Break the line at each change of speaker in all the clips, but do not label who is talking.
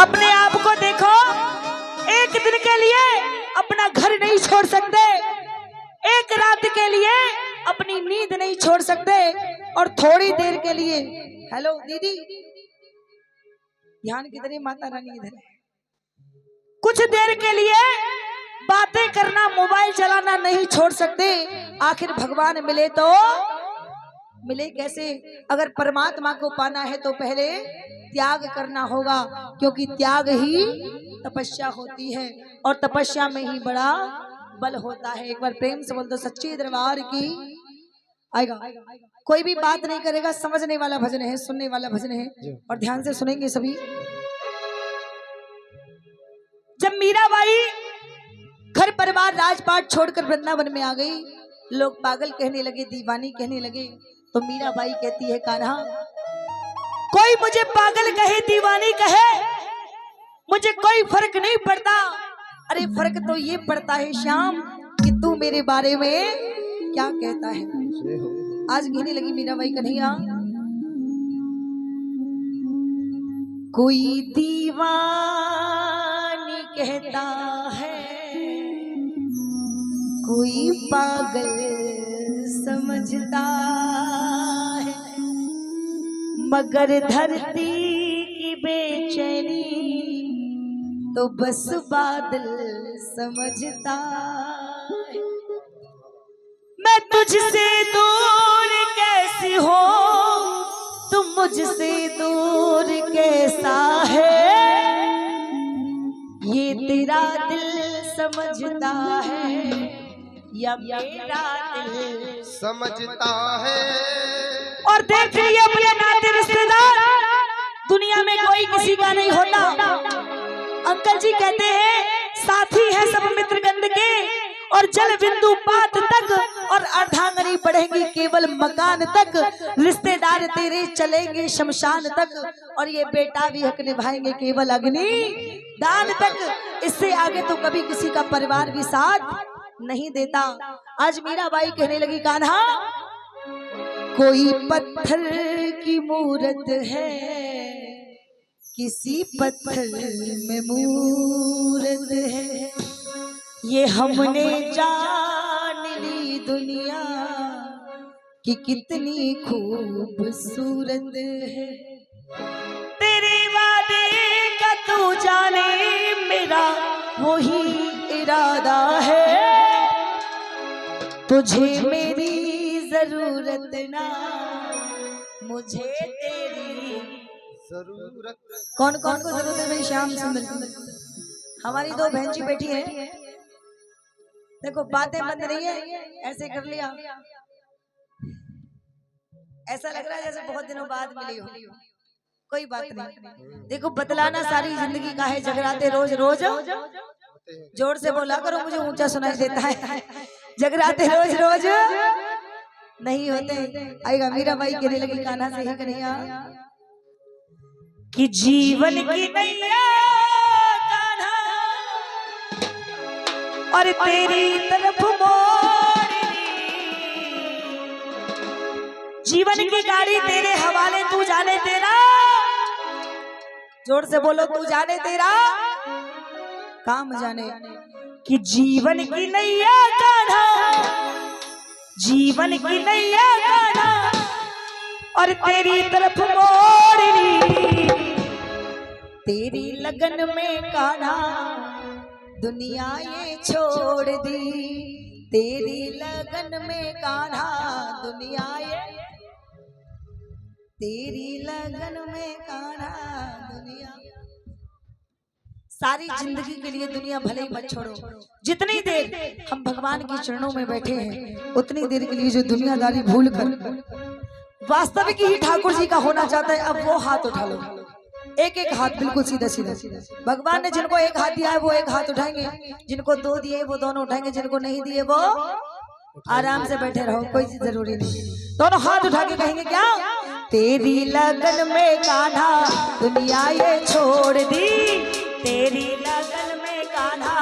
अपने आप को देखो, एक दिन के लिए अपना घर नहीं छोड़ सकते, एक रात के लिए अपनी नींद नहीं छोड़ सकते, और थोड़ी देर के लिए, हेलो दीदी, ध्यान किधर है, माता रानी इधर है, कुछ देर के लिए बातें करना, मोबाइल चलाना नहीं छोड़ सकते। आखिर भगवान मिले तो मिले कैसे? अगर परमात्मा को पाना है तो पहले त्याग करना होगा, क्योंकि त्याग ही तपस्या होती है, और तपस्या में ही बड़ा बल होता है। एक बार प्रेम से बोल दो सच्चे दरबार की। आएगा, कोई भी बात नहीं करेगा, समझने वाला भजन है, सुनने वाला भजन है, और ध्यान से सुनेंगे सभी। जब मीराबाई घर परिवार राजपाट छोड़कर वृंदावन में आ गई, लोग पागल कहने लगे, दीवानी कहने लगे, तो मीराबाई कहती है, कान्हा, कोई मुझे पागल कहे, दीवानी कहे, मुझे कोई फर्क नहीं पड़ता। अरे फर्क तो ये पड़ता है श्याम कि तू मेरे बारे में क्या कहता है। आज कहने लगी मीराबाई, कन्हैया, कोई दीवानी कहता है, कोई पागल समझता है, मगर धरती की बेचैनी तो बस बादल समझता है। मैं तुझसे दूर कैसी हो, तुम मुझसे दूर कैसा है, ये तेरा दिल समझता है या मेरा दिल
समझता है।
और देख लिए अपने नाते रिश्तेदार, दुनिया में कोई किसी का नहीं होता। अंकल जी कहते हैं, साथी है सब मित्र गंध के, और जल बिंदु पात तक, और अर्धांगनी बढ़ेंगी केवल मकान तक, रिश्तेदार तेरे चलेंगे शमशान तक, और ये बेटा भी हक निभाएंगे केवल अग्नि दान तक। इससे आगे तो कभी किसी का परिवार भी साथ नहीं देता। आज मीराबाई कहने लगी, कान्हा, कोई पत्थर की मूरत है, किसी पत्थर में मूरत है, ये हमने जान ली दुनिया कि कितनी खूबसूरत है। तेरे वादे का तू जाने, मेरा वही इरादा है, तुझे मेरी जरूरत ना, मुझे तेरी
जरूरत।
कौन कौन को जरूरत है? मेरी श्याम सुंदर, हमारी दो बहन जी बैठी है, देखो बातें बंद नहीं है, ऐसे कर लिया, ऐसा लग रहा है जैसे बहुत दिनों बाद मिली हो। कोई बात नहीं, देखो बतलाना सारी जिंदगी का है, जगराते रोज रोज, जोर से बोला करो, मुझे ऊंचा सुनाई देता है, जगराते रोज रोज नहीं होते। आएगा, मीराबाई कहने लगी, कान्हा से ही कन्हैया, कि जीवन की नैया कान्हा, और तेरी तरफ मोड़नी, जीवन की गाड़ी तेरे हवाले, तू जाने तेरा, जोर से बोलो, तू जाने तेरा काम जाने, कि जीवन की नैया कान्हा, जीवन की नैया कान्हा, और तेरी तरफ मोड़नी, तेरी लगन में कान्हा दुनिया ये छोड़ दी, तेरी लगन में कान्हा दुनिया ये, तेरी लगन में कान्हा दुनिया। सारी जिंदगी के लिए दुनिया भले ही मत छोड़ो, जितनी देर हम भगवान के चरणों में बैठे हैं, उतनी देर के लिए जो दुनियादारी भूल कर वास्तविक ही ठाकुर जी का होना चाहता है, अब वो हाथ उठा लो, एक एक हाथ बिल्कुल सीधा सीधा। भगवान ने जिनको एक हाथ दिया है वो एक हाथ उठाएंगे, जिनको दो दिए वो दोनों उठाएंगे, जिनको नहीं दिए वो आराम से बैठे रहो, कोई चीज जरूरी नहीं। दोनों हाथ उठा के कहेंगे क्या? तेरी लगन में कान्हा दुनिया ये छोड़ दी, तेरी लगन में कान्हा,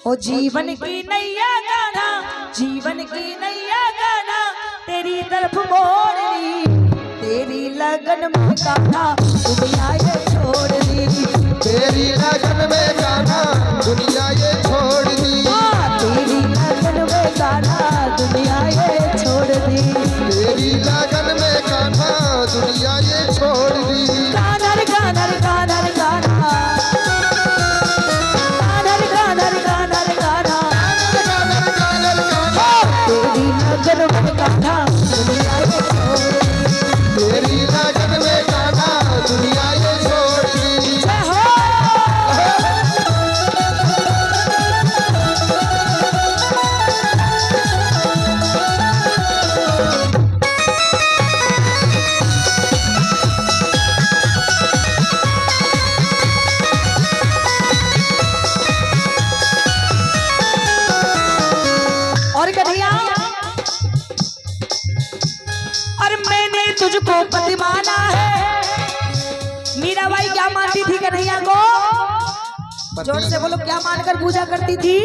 ओ जीवन की नैया कान्हा, जीवन की नैया कान्हा, तेरी तरफ मोड़ ली, तेरी लगन में कान्हा दुनिया तुझको पति माना है। मीराबाई क्या मानती थी कन्हैया को? जोर से बोलो, क्या मानकर पूजा करती थी?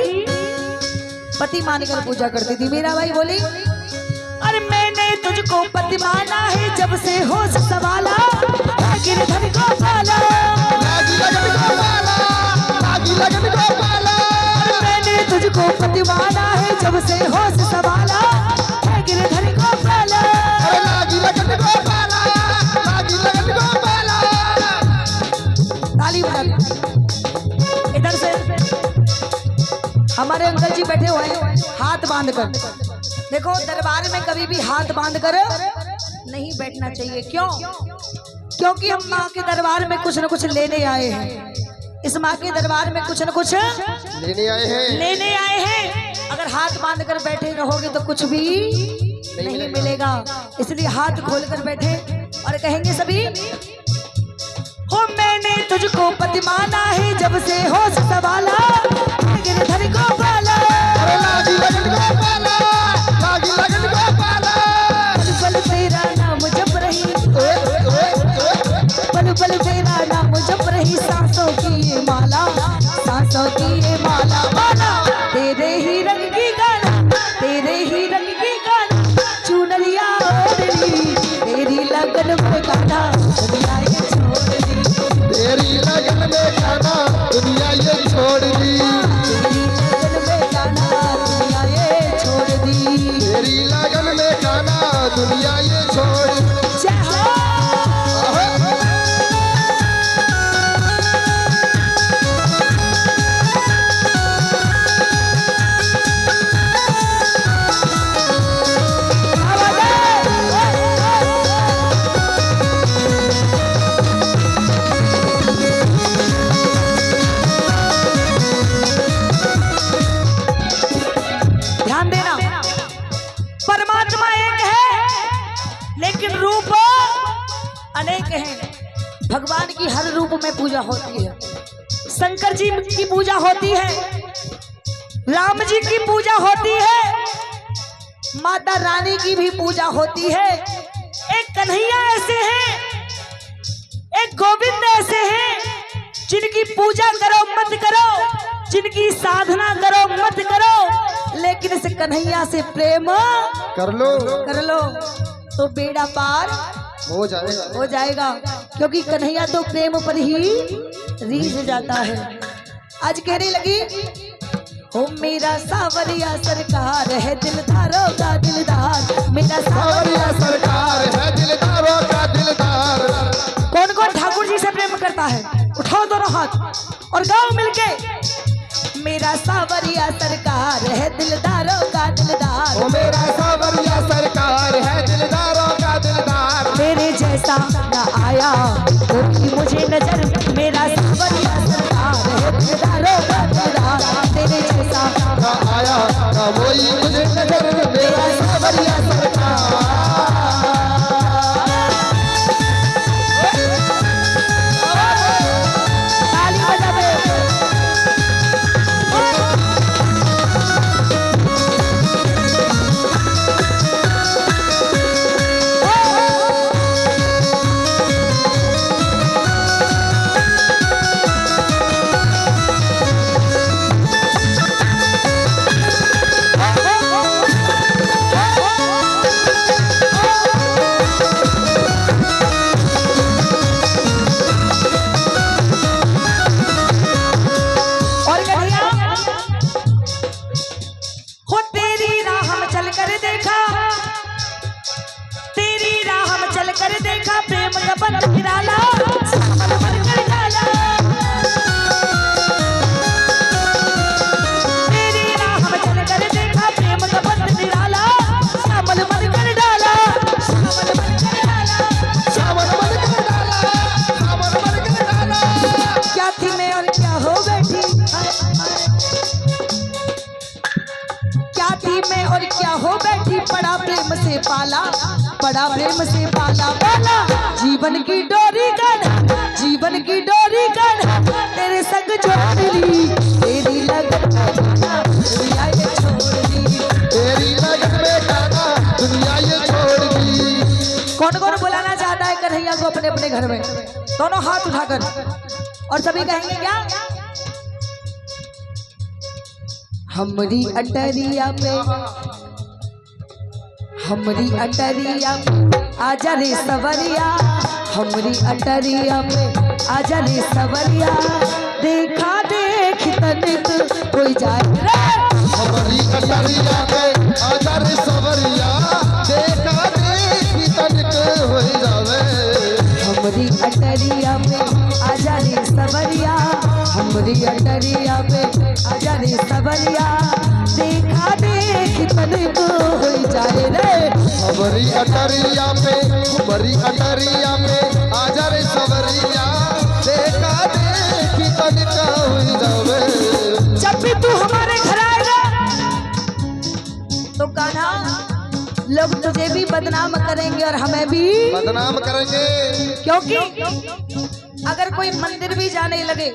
पति मानकर पूजा करती थी। मीराबाई बोली, अरे मैंने तुझको पति माना है, जब से होश संभाला गिरधर को पाला, मैंने तुझको पति माना है, जब से होश संभाला गिरधर को पाला। ताली बजा। इधर से हमारे अंकल जी बैठे हुए हैं हाथ बांध कर। देखो, दरबार में कभी भी हाथ बांध कर नहीं बैठना चाहिए। क्यों? क्योंकि हम माँ के दरबार में कुछ न कुछ लेने आए हैं। इस माँ के दरबार में कुछ न कुछ
लेने आए हैं।
अगर हाथ बांध कर बैठे रहोगे तो कुछ भी नहीं मिलेगा। इसलिए हाथ खोल कर बैठे और कहेंगे सभी, हो मैंने तुझको पति माना है, जब से होश संभाला गिरधर को पाला, पल तेरा नाम जप रही, पल तेरा नाम जप रही, सांसों की ये माला, सांसों की ये माला, माला तेरे ही रंग की गाना, तेरे ही रंग की गाना, चुनरिया ओढ़ी, तेरी लगन में गाना, दुनिया ये छोड़ दी,
तेरी लगन में गाना दुनिया ये छोड़ दी,
तेरी लगन में गाना दुनिया ये छोड़ दी,
तेरी लगन में गाना दुनिया ये छोड़ दी।
जय हो। ध्यान देना, परमात्मा एक है लेकिन रूप अनेक हैं। भगवान की हर रूप में पूजा होती है। शंकर जी की पूजा होती है, राम जी की पूजा होती है, माता रानी की भी पूजा होती है। एक कन्हैया ऐसे हैं, एक गोविंद ऐसे हैं, जिनकी पूजा करो मत करो, जिनकी साधना करो मत करो, लेकिन इस कन्हैया से प्रेम
कर लो
तो बेड़ा पार हो जाएगा। क्योंकि कन्हैया तो प्रेम पर ही रीझ जाता है। आज कहने लगी, हो मेरा सावरिया सरकार है दिलदारों का दिलदार, मेरा
सावरिया सरकार है दिलदारों का दिलदार।
कौन कौन ठाकुर जी से प्रेम करता है? उठाओ दोनों हाथ और गाओ मिलके, मेरा सावरिया सरकार है दिलदारों का दिलदार,
ओ मेरा सावरिया सरकार है दिलदारों का दिलदार।
तेरे जैसा न आया कोई मुझे नजर, मेरा सावरिया सरकार है दिलदारों का दिलदार, तेरे जैसा
ना आया ना कोई मुझे नजर, मेरा सावरिया सरकार।
ताली बजावे। बड़ा प्रेम से पाला पाला, जीवन की डोरी गन, जीवन की डोरी गन, तेरे संग छोड़ ली, तेरी लगन में गाना दुनिया ये छोड़ दी,
तेरी लगन में गाना दुनिया ये छोड़ दी।
कौन कौन बुलाना हाथ उठाकर और सभी कहेंगे क्या? हमरी अटरिया पे, हमरी अटरिया पे आजा रे सवरिया, हमरी अटरिया पे आजा रे सवरिया, देखा देख तनिक कोई जाए रे।
हमारी अटरिया में आजा रे सवरिया, देखा देखी तनिक हो जावे।
हमरी अटरिया पे आजा रे सवरिया, हमरी अटरिया पे आजा रे सवरिया, देखा देख तनिक हो जाए रे।
हमारी अटरिया में आजा रे सवरिया, देखा देखी तनिक हो जावे।
जब भी तू हमारे घर आएगा तो कान्हा लोग तुझे भी बदनाम करेंगे और हमें भी
बदनाम करेंगे।
क्योंकि अगर कोई मंदिर भी जाने लगे,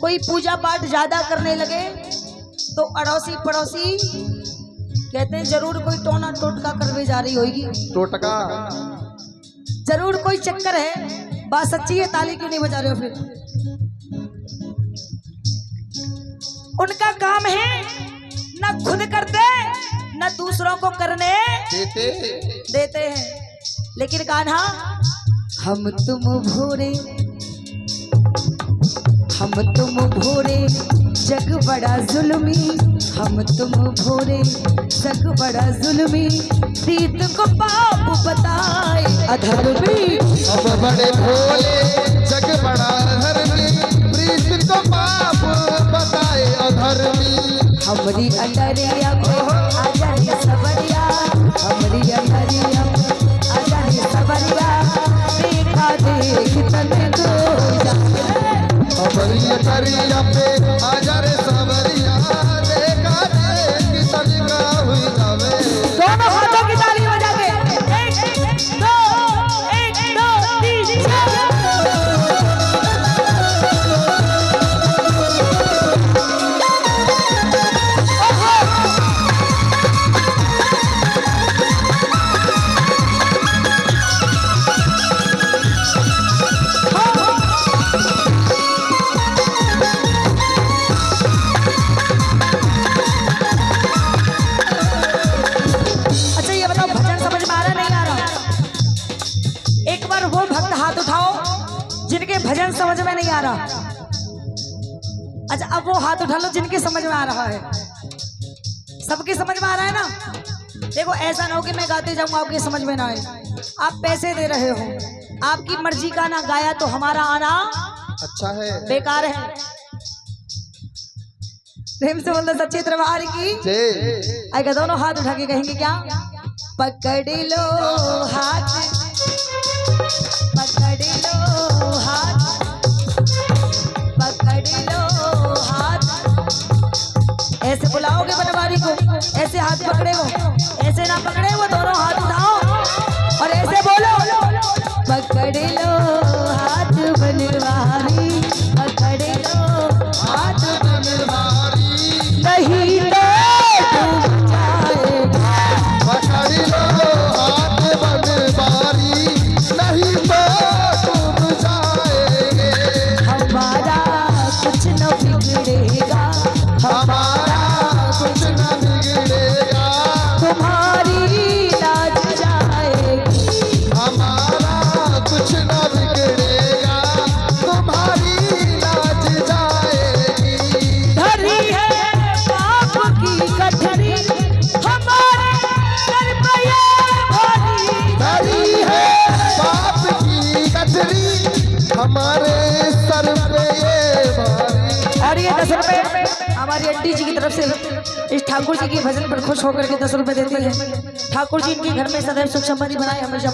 कोई पूजा पाठ ज्यादा करने लगे तो अड़ोसी पड़ोसी कहते हैं जरूर कोई टोना टोटका कर भी जा रही होगी,
टोटका
जरूर कोई चक्कर है। बात सच्ची है, ताली क्यों नहीं बजा रहे हो? फिर उनका काम है न खुद करते न दूसरों को करने देते हैं। लेकिन कान्हा हम तुम भोरे, हम तुम भोरे जग बड़ा जुल्मी, हम तुम भोरे जग बड़ा जुल्मी, प्रीत को पाप बताए अधर्मी।
हम बड़े भोले जग बड़ा धर्मी, प्रीत को पाप बताए अधर्मी।
हमरी अटरिया पे आजा रे सवरिया, हमरी अटरिया पे आजा रे सवरिया, देखा देख तनिक हो जाए।
हमारी अटरिया पे आजा रे सवरिया, देखा देखी तनिक हो जावे।
दोनों हाथों की ताली बजा के 1 2 3 4। अच्छा ये बताओ, भजन समझ में आ रहा नहीं आ रहा? एक बार वो भक्त हाथ उठाओ जिनके भजन समझ में नहीं आ रहा। अच्छा अब वो हाथ उठा लो जिनके समझ में आ रहा है। सबके समझ में आ रहा है ना? देखो ऐसा ना हो कि मैं गाते जाऊंगा आपके समझ में ना आए। आप पैसे दे रहे हो, आपकी मर्जी का ना गाया तो हमारा आना
अच्छा है,
बेकार है। प्रेम से बोलते सच्चे दरबार की
जय।
आएगा। दोनों हाथ उठा के कहेंगे क्या? पकड़ लो हाथ, पकड़ लो हाथ, पकड़ लो हाथ। ऐसे बुलाओगे बनवारी को, ऐसे हाथ पकड़े वो, ऐसे ना पकड़े वो, दोनों हाथ उठाओ और ऐसे बोलो पकड़ लो हाथ बनवारी, पकड़ लो हाथ
बनवारी,
नहीं तो डूब जाएगा।
पकड़ लो हाथ बनवारी, नहीं तो डूब जाएंगे।
हमारा कुछ न बिगड़ेगा,
हमारा कुछ न बिगड़ेगा,
तुम्हारी लाज जाएगी।
हमारा कुछ न बिगड़ेगा, तुम्हारी लाज जाएगी।
धरी है पाप की कठरी हमारे सर पे ये भारी।
धरी है पाप की कचरी, हमारे सर पे ये भारी।
और ये 10 रुपए हमारी आंटी जी की तरफ से इस ठाकुर जी के भजन पर खुश होकर के 10 रुपए देती है। ठाकुर जी इनके घर में सदैव सुख समृद्धि बनाए हमेशा।